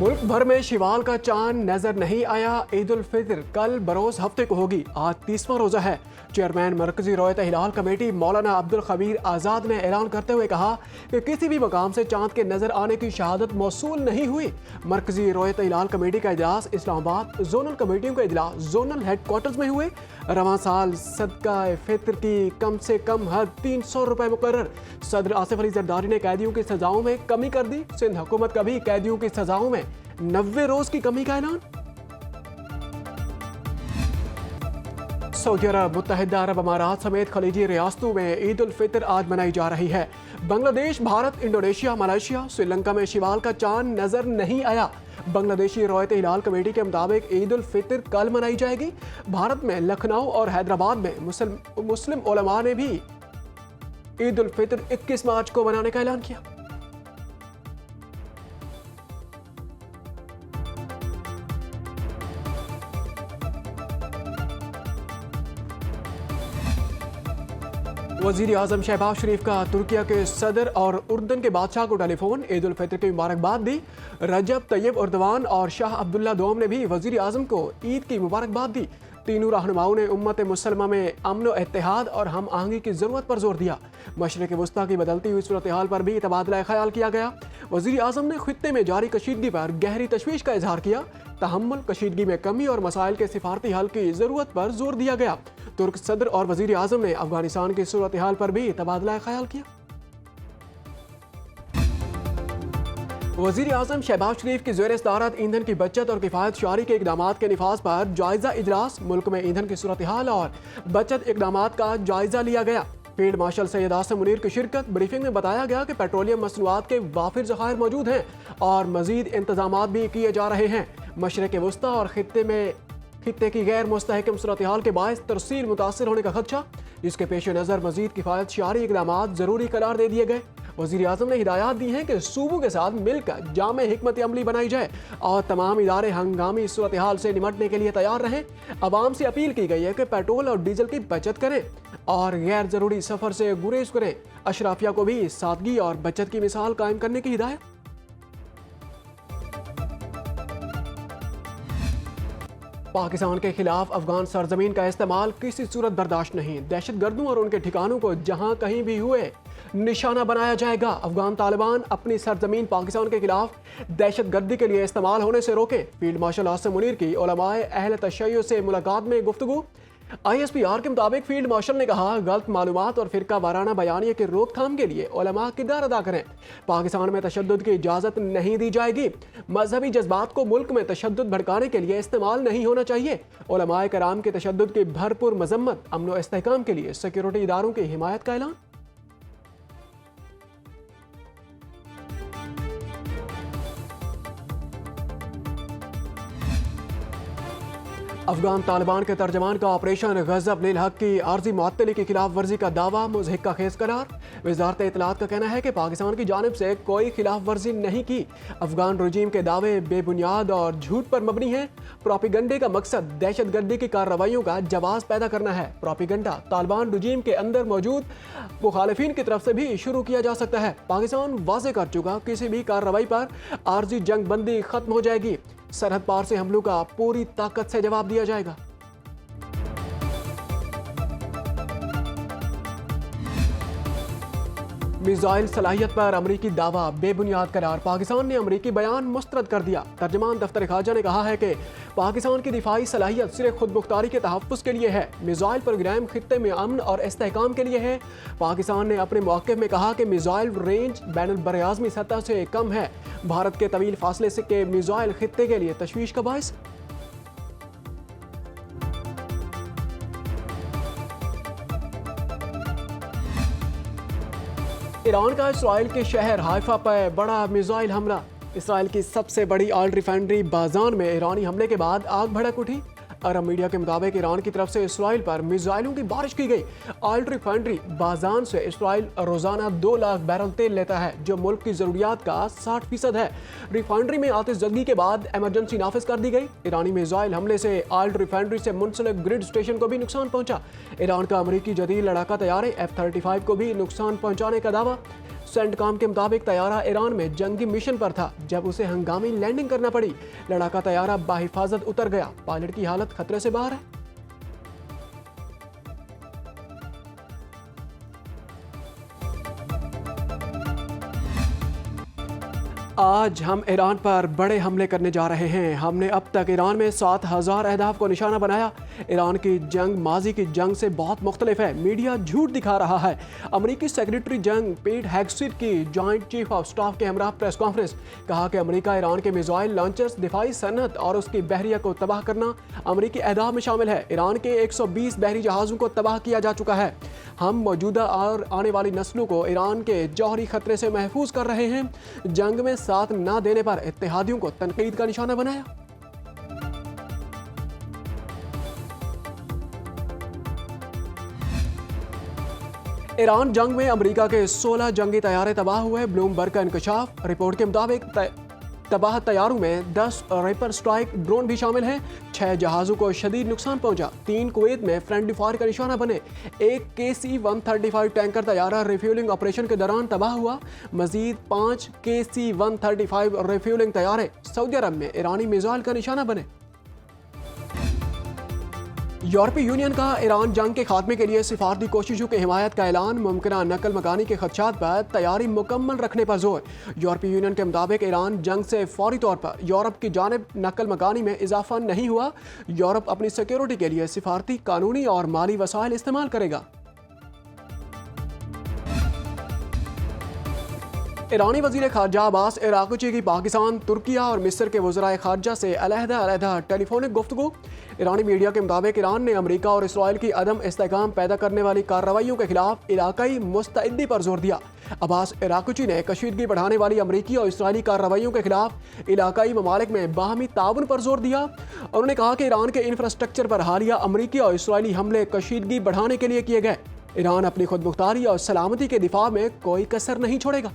मुल्क भर में शिवाल का चांद नजर नहीं आया। ईद उल फितर कल बरोज हफ्ते को होगी। आज 30वां रोजा है। चेयरमैन मरकजी रोयत हिलाल कमेटी मौलाना अब्दुल खबीर आज़ाद ने ऐलान करते हुए कहा कि किसी भी मकाम से चांद के नजर आने की शहादत मौसूल नहीं हुई। मरकजी रोयत हिलाल कमेटी का इजलास इस्लामाबाद, जोनल कमेटियों का इजलास जोनल हेडक्वार्टर्स में हुए। रवां साल सदका फितर की कम से कम हद 300 रुपए मुकर्रर। सदर आसिफ अली जरदारी ने कैदियों की सजाओं में कमी कर दी। सिंध हुकूमत का भी कैदियों की सजाओं में 90 रोज की कमी का ऐलान। सऊदी अरब, मुत्तहिदा अरब अमारात समेत खलीजी रियासतों में ईद उल फितर आज मनाई जा रही है। बांग्लादेश, भारत, इंडोनेशिया, मलेशिया, श्रीलंका में शिवाल का चांद नजर नहीं आया। बांग्लादेशी रोयत हिलाल कमेटी के मुताबिक ईद उल फितर कल मनाई जाएगी। भारत में लखनऊ और हैदराबाद में मुस्लिम उलमा ने भी ईद उल फितर 21 मार्च को मनाने का ऐलान किया। वज़ीर आज़म शहबाज शरीफ का तुर्किया के सदर और उर्दन के बादशाह को टेलीफोन। ईद उल फितर की मुबारकबाद दी। रजब तैयब उर्दवान और शाह अब्दुल्ला दोम ने भी वज़ीर आज़म को ईद की मुबारकबाद दी। तीनों रहनुमाओं ने उम्मत मुसलमा में अमन व इत्तेहाद और हम आहंगी की ज़रूरत पर जोर दिया। मशरिक़ वस्ता की बदलती हुई सूरत हाल पर भी तबादला ख्याल किया गया। वज़ीर आज़म ने खित्ते में जारी कशीदगी पर गहरी तशवीश का इजहार किया। तहम्मुल, कशीदगी में कमी और मसाइल के सिफारती हल की ज़रूरत पर जोर दिया गया। तुर्क सदर और वज़ीर आज़म ने अफगानिस्तान की सूरत हाल पर भी तबादला ख्याल किया। वज़ीर आज़म शहबाज शरीफ की ज़ेर सदारत ईंधन की बचत और किफ़ायत शारी के इक़दामात के निफाज पर जायज़ा इजलास। मुल्क में ईंधन की सूरत हाल और बचत इक़दामात का जायज़ा लिया गया। फील्ड मार्शल सैयद आसिम मुनीर की शिरकत। ब्रीफिंग में बताया गया कि पेट्रोलियम मसनूआत के वाफिर ज़खायर मौजूद हैं और मज़ीद इंतज़ामात भी किए जा रहे हैं। मशरिक़ वस्ता और खित्ते की गैर मुस्तहकम सूरत हाल के बायस तरसील मुतासर होने का खदशा, जिसके पेश नज़र मज़ीद किफ़ायत शारी इक़दामात ज़रूरी करार दे दिए गए। वज़ीर आज़म ने हिदायत दी हैं कि सूबों के साथ मिलकर जामे हिकमत अमली बनाई जाए और तमाम इदारे हंगामी सूरत हाल से निमटने के लिए तैयार रहें। अवाम से अपील की गई है कि पेट्रोल और डीजल की बचत करें और गैर ज़रूरी सफ़र से गुरेज करें। अशराफिया को भी सादगी और बचत की मिसाल कायम करने की हिदायत। पाकिस्तान के खिलाफ अफगान सरजमीन का इस्तेमाल किसी सूरत बर्दाश्त नहीं। दहशत गर्दों और उनके ठिकानों को जहां कहीं भी हुए निशाना बनाया जाएगा। अफगान तालिबान अपनी सरजमीन पाकिस्तान के खिलाफ दहशत गर्दी के लिए इस्तेमाल होने से रोके। फील्ड मार्शल आसिम मुनीर की उलमाए अहल तशय्युअ से मुलाकात में गुफ्तगू। ISPR के मुताबिक फील्ड मार्शल ने कहा, गलत मालूमात और फिरका वाराना बयानिया की रोकथाम के लिए उलमा किरदार अदा करें। पाकिस्तान में तशद्दुद की इजाज़त नहीं दी जाएगी। मजहबी जज्बात को मुल्क में तशद्दुद भड़काने के लिए इस्तेमाल नहीं होना चाहिए। उलमाए कराम के तशद्दुद की भरपूर मजम्मत। अमन व इस्तेहकाम के लिए सिक्योरिटी इदारों की हिमायत का ऐलान। अफगान तालिबान के तर्जमान का ऑपरेशन गज़ब लिल हक की आर्जी मुअत्तली की खिलाफ वर्जी का दावा मुज़हिक्का खेज करार। वज़ारत इत्तलात का कहना है कि पाकिस्तान की जानिब से कोई खिलाफ वर्जी नहीं की। अफगान रजीम के दावे बेबुनियाद और झूठ पर मबनी हैं। प्रोपिगंडे का मकसद दहशत गर्दी की कार्रवाइयों का जवाब पैदा करना है। प्रोपिगंडा तालिबान रजीम के अंदर मौजूद मुखालिफिन की तरफ से भी शुरू किया जा सकता है। पाकिस्तान वाज़े कर चुका, किसी भी कार्रवाई पर आर्जी जंग बंदी खत्म हो जाएगी। सरहद पार से हमलों का पूरी ताकत से जवाब दिया जाएगा। मिसाइल सलाहियत पर अमरीकी दावा बेबुनियाद करार। पाकिस्तान ने अमरीकी बयान मुस्तरद कर दिया। तर्जमान दफ्तर खारजा ने कहा है कि पाकिस्तान की दिफाई सलाहियत सिर्फ खुद मुख्तारी के तहफ़्फ़ुज़ के लिए है। मिसाइल प्रोग्राम खित्ते में अमन और इस्तेहकाम के लिए है। पाकिस्तान ने अपने मौक़िफ़ में कहा कि मिसाइल रेंज बैनुल बरआज़मी सतह से कम है। भारत के तवील फासले से के मिसाइल खित्ते के लिए तशवीश का बायस। ईरान का इसराइल के शहर हाइफा पर बड़ा मिसाइल हमला। इसराइल की सबसे बड़ी ऑयल रिफाइनरी बाजान में ईरानी हमले के बाद आग भड़क उठी। अरब मीडिया के मुताबिक ईरान की तरफ से इसराइल पर मिसाइलों की बारिश की गई। ऑयल रिफाइनरी बाजान से इसराइल रोजाना 2 लाख बैरल तेल लेता है, जो मुल्क की ज़रूरियात का 60% है। रिफाइनरी में आतिशज़दगी के बाद इमरजेंसी नाफिज कर दी गई। ईरानी मिसाइल हमले से ऑयल रिफाइनरी से मुंसलिक ग्रिड स्टेशन को भी नुकसान पहुंचा। ईरान का अमरीकी जदीद लड़ाका तैयारे F-35 को भी नुकसान पहुंचाने का दावा। सेंटकॉम के मुताबिक तैयारा ईरान में जंगी मिशन पर था जब उसे हंगामी लैंडिंग करना पड़ी। लड़ाका तैयारा बाहिफाजत उतर गया। पायलट की हालत खतरे से बाहर है। आज हम ईरान पर बड़े हमले करने जा रहे हैं। हमने अब तक ईरान में 7,000 अहदाफ को निशाना बनाया। ईरान की जंग माजी की जंग से बहुत मुख्तलिफ है। मीडिया झूठ दिखा रहा है। अमरीकी सेक्रेटरी जंग पीट हेगसेट की जॉइंट चीफ ऑफ स्टाफ के हमरा प्रेस कॉन्फ्रेंस। कहा कि अमरीका ईरान के मिसाइल लॉन्चर्स, दिफाई सनत और उसकी बहरिया को तबाह करना अमरीकी अहदाफ में शामिल है। ईरान के 120 बहरी जहाज़ों को तबाह किया जा चुका है। हम मौजूदा और आने वाली नस्लों को ईरान के जौहरी खतरे से महफूज कर रहे हैं। जंग में साथ न देने पर इत्तेहादियों को तनकीद का निशाना बनाया। ईरान जंग में अमेरिका के 16 जंगी तैयारे तबाह हुए। ब्लूमबर्ग का इंकशाफ। रिपोर्ट के मुताबिक तबाह तैयारों में 10 रिपर स्ट्राइक ड्रोन भी शामिल हैं। 6 जहाज़ों को शदीद नुकसान पहुंचा। 3 कुवैत में फ्रेंडली फायर का निशाना बने। एक KC-135 टैंकर तैयारा रिफ्यूलिंग ऑपरेशन के दौरान तबाह हुआ। मजीद 5 KC-135 रिफ्यूलिंग तैयारे सऊदी अरब में ईरानी मिसाइल का निशाना बने। यूरोपीय यूनियन का ईरान जंग के खात्मे के लिए सिफारती कोशिशों की हिमायत का ऐलान। मुमकिन नकल मकानी के खदशात पर तैयारी मुकम्मल रखने पर जोर। यूरोपीय यूनियन के मुताबिक ईरान जंग से फौरी तौर पर यूरोप की जानिब नकल मकानी में इजाफा नहीं हुआ। यूरोप अपनी सिक्योरिटी के लिए सिफारती, कानूनी और माली वसाइल इस्तेमाल करेगा। ईरानी वज़ीर ख़ारजा अब्बास अराग़ची की पाकिस्तान, तुर्किया और मिस्र के वज़राए ख़ारजा से अलहदा टेलीफोनिक गुफ्तगू। ईरानी मीडिया के मुताबिक ईरान ने अमेरिका और इसराइल की अदम इस्तेहकाम पैदा करने वाली कार्रवाइयों के खिलाफ इलाकाई मुस्तैदी पर जोर दिया। अब्बास अराग़ची ने कशीदगी बढ़ाने वाली अमेरिकी और इसराइली कार्रवाइयों के खिलाफ इलाकाई ममालिक में बाहमी ताउन पर जोर दिया। उन्होंने कहा कि ईरान के इंफ्रास्ट्रक्चर पर हालिया अमेरिकी और इसराइली हमले कशीदगी बढ़ाने के लिए किए गए। ईरान अपनी खुद मुख्तारी और सलामती के दिफा में कोई कसर नहीं छोड़ेगा।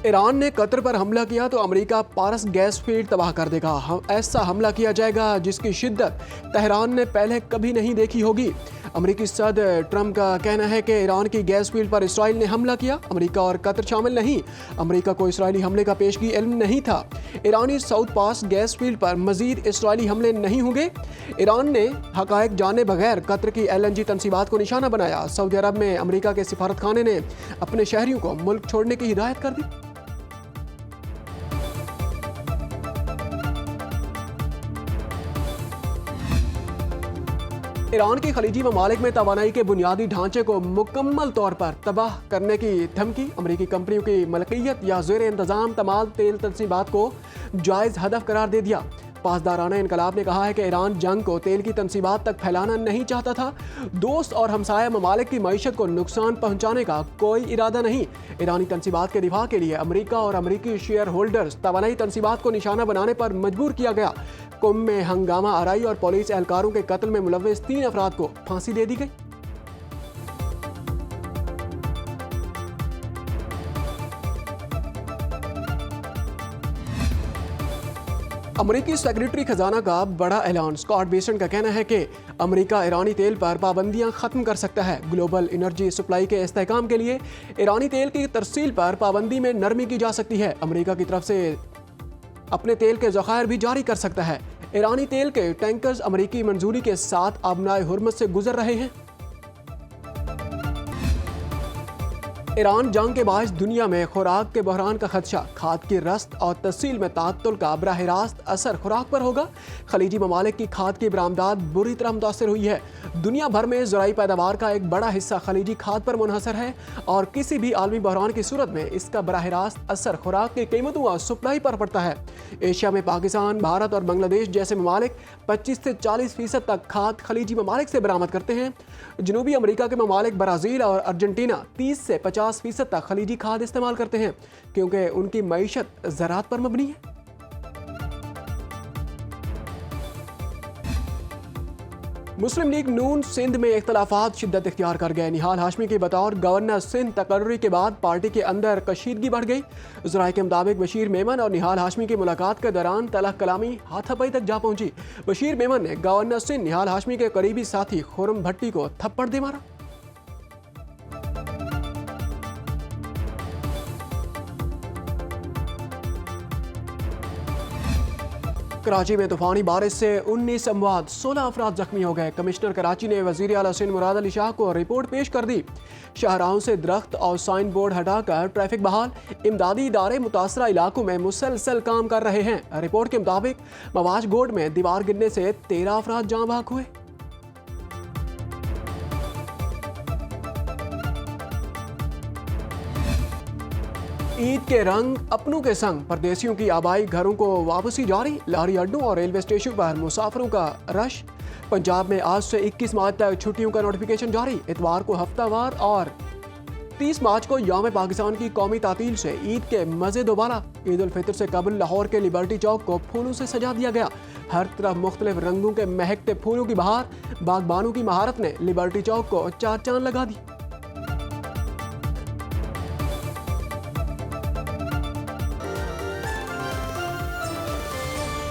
ईरान ने कतर पर हमला किया तो अमेरिका पारस गैस फील्ड तबाह कर देगा। ऐसा हमला किया जाएगा जिसकी शिद्दत तेहरान ने पहले कभी नहीं देखी होगी। अमेरिकी सदर ट्रंप का कहना है कि ईरान की गैस फील्ड पर इसराइल ने हमला किया। अमेरिका और कतर शामिल नहीं। अमेरिका को इसराइली हमले का पेशगी इल्म नहीं था। ईरानी साउथ पास गैस फील्ड पर मजीद इसराइली हमले नहीं होंगे। ईरान ने हकायक जाने बगैर कतर की LNG तनसीबात को निशाना बनाया। सऊदी अरब में अमेरिका के सिफारतखाने ने अपने शहरियों को मुल्क छोड़ने की हिदायत कर दी। ईरान की खलीजी ममालिक में तवानाई के बुनियादी ढांचे को मुकम्मल तौर पर तबाह करने की धमकी। अमेरिकी कंपनियों की मलकियत या ज़ेर इंतज़ाम तमाम तेल तनसीबात को जायज़ हदफ करार दे दिया। पासदाराना इनकलाब ने कहा है कि ईरान जंग को तेल की तनसीबात तक फैलाना नहीं चाहता था। दोस्त और हमसाया ममालिक की मईशत को नुकसान पहुंचाने का कोई इरादा नहीं। ईरानी तनसीबात के दिफा के लिए अमेरिका और अमेरिकी शेयर होल्डर्स तवानाई तनसीबात को निशाना बनाने पर मजबूर किया गया। कुम में हंगामा आराई और पुलिस एहलकारों के कत्ल में मुलव्वस 3 अफराद को फांसी दे दी गई। अमेरिकी सेक्रेटरी खजाना का बड़ा ऐलान। स्कॉट बेसेंट का कहना है कि अमेरिका ईरानी तेल पर पाबंदियां खत्म कर सकता है। ग्लोबल एनर्जी सप्लाई के इस्तेहकाम के लिए ईरानी तेल की तरसील पर पाबंदी में नरमी की जा सकती है। अमेरिका की तरफ से अपने तेल के ज़खायर भी जारी कर सकता है। ईरानी तेल के टैंकर्स अमेरिकी मंजूरी के साथ आबनाए हुर्मत से गुजर रहे हैं। ईरान जंग के बायस दुनिया में खुराक के बहरान का खदशा। खाद की रस्त और तस्सील में तातुल का बराह रास्त असर खुराक पर होगा। खलीजी ममालिक की खाद की बरामदात बुरी तरह मुतासर हुई है। दुनिया भर में ज़राई पैदावार का एक बड़ा हिस्सा खलीजी खाद पर मुनहसर है और किसी भी आलमी बहरान की सूरत में इसका बराह रास्त असर खुराक की कीमतों और सप्लाई पर पड़ता है। एशिया में पाकिस्तान, भारत और बांग्लादेश जैसे ममालिक 25 से 40% तक खाद खलीजी ममालिक से बरामद करते हैं। जनूबी अमेरिका के ममालिक ब्राज़ील और अर्जेंटीना 30 से 50% तक खलीजी खाद इस्तेमाल करते हैं क्योंकि उनकी मईशत ज़राअत पर मबनी है। मुस्लिम लीग नून सिंध में इख्तलाफात शिद्दत इख्तियार कर गए। निहाल हाशमी के बतौर गवर्नर सिंध तकर्री के बाद पार्टी के अंदर कशीदगी बढ़ गई। ज़राए के मुताबिक बशीर मेमन और निहाल हाशमी की मुलाकात के दौरान तलख कलामी हाथापाई तक जा पहुंची। बशीर मेमन ने गवर्नर सिंध निहाल हाशमी के करीबी साथी खुर्रम भट्टी को थप्पड़ दे मारा। कराची में तूफानी बारिश से 19 अमवात 16 अफराद जख्मी हो गए। कमिश्नर कराची ने वज़ीर आला सिंध मुराद अली शाह को रिपोर्ट पेश कर दी। शाहराहों से दरख्त और साइन बोर्ड हटाकर ट्रैफिक बहाल। इमदादी इदारे मुतासरा इलाकों में मुसलसल काम कर रहे हैं। रिपोर्ट के मुताबिक मवाज गोड में दीवार गिरने से 13 अफराद जाँ बहक हुए। ईद के रंग अपनों के संग परदेसियों की आबाई घरों को वापसी जारी। लारी अड्डों और रेलवे स्टेशन पर मुसाफिरों का रश। पंजाब में आज से 21 मार्च तक छुट्टियों का नोटिफिकेशन जारी। इतवार को हफ्तावार और 30 मार्च को यौम पाकिस्तान की कौमी तातील से ईद के मज़े दोबारा। ईद उल फितर से कबल लाहौर के लिबर्टी चौक को फूलों से सजा दिया गया। हर तरफ मुख्तलिफ रंगों के महकते फूलों की बहार। बागबानों की महारत ने लिबर्टी चौक को चार चांद लगा दी।